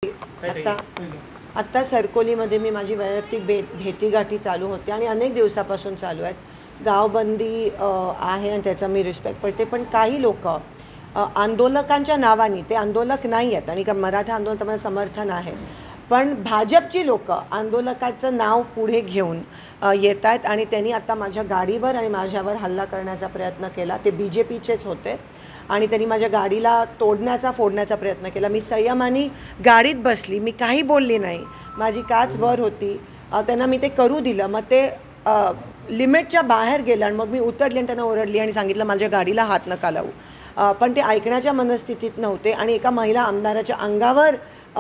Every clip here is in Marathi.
आता आत्ता सरकोलीमध्ये मी माझी वैयक्तिक भेटीगाठी चालू होते आणि अनेक दिवसापासून चालू आहेत। गावबंदी आहे आणि त्याचा मी रिस्पेक्ट करते, पण काही लोक आंदोलकांच्या नावाने, ते आंदोलक नाही आहेत आणि मराठा आंदोलन मला समर्थन आहे, पण भाजपची लोक आंदोलकाचं नाव पुढे घेऊन येत आहेत आणि त्यांनी आता माझ्या गाडीवर आणि माझ्यावर हल्ला करण्याचा प्रयत्न केला। ते BJPचेच होते आणि त्यांनी माझ्या गाडीला तोडण्याचा फोडण्याचा प्रयत्न केला। मी संयमाने गाडीत बसली, मी काही बोलली नाही, माझी काच वर होती, त्यांना मी ते करू दिलं। मग ते लिमिटच्या बाहेर गेलं आणि मग मी उतरली आणि त्यांना ओरडली आणि सांगितलं माझ्या गाडीला हात नका लावू। पण ते ऐकण्याच्या मनस्थितीत नव्हते आणि एका महिला आमदाराच्या अंगावर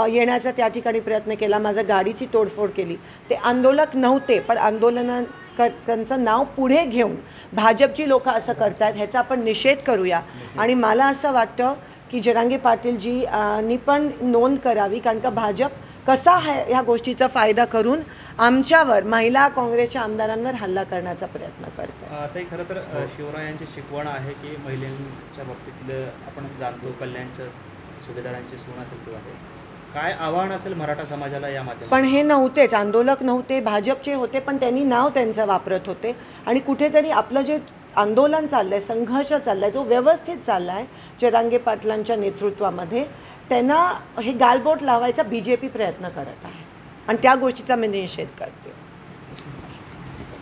येण्याचा त्या ठिकाणी प्रयत्न केला, माझ्या गाडीची तोडफोड केली। ते आंदोलक नव्हते, पण आंदोलनाचं नाव पुढे घेऊन भाजपची लोक असं करतात, ह्याचा आपण निषेध करूया। आणि मला असं वाटतं की जरांगे पाटीलजींनी पण नोंद करावी, कारण का भाजप कसा ह्या गोष्टीचा फायदा करून आमच्यावर, महिला काँग्रेसच्या आमदारांवर हल्ला करण्याचा प्रयत्न करतात। ते खरं तर शिवरायांची शिकवण आहे की महिलांच्या बाबतीतलं आपण जाणतो, कल्याणच्या सुभेदारांची सून असेल किंवा काय आव्हान असेल मराठा समाजाला या माध्यमातून? पण हे नव्हतेच, आंदोलक नव्हते, भाजपचे होते, पण त्यांनी नाव त्यांचं वापरत होते आणि कुठेतरी आपलं जे आंदोलन चाललंय, संघर्ष चाललाय, जो व्यवस्थित चाललाय जरांगे पाटलांच्या नेतृत्वामध्ये, त्यांना हे गालबोट लावायचा BJP प्रयत्न करत आहे आणि त्या गोष्टीचा मी निषेध करते।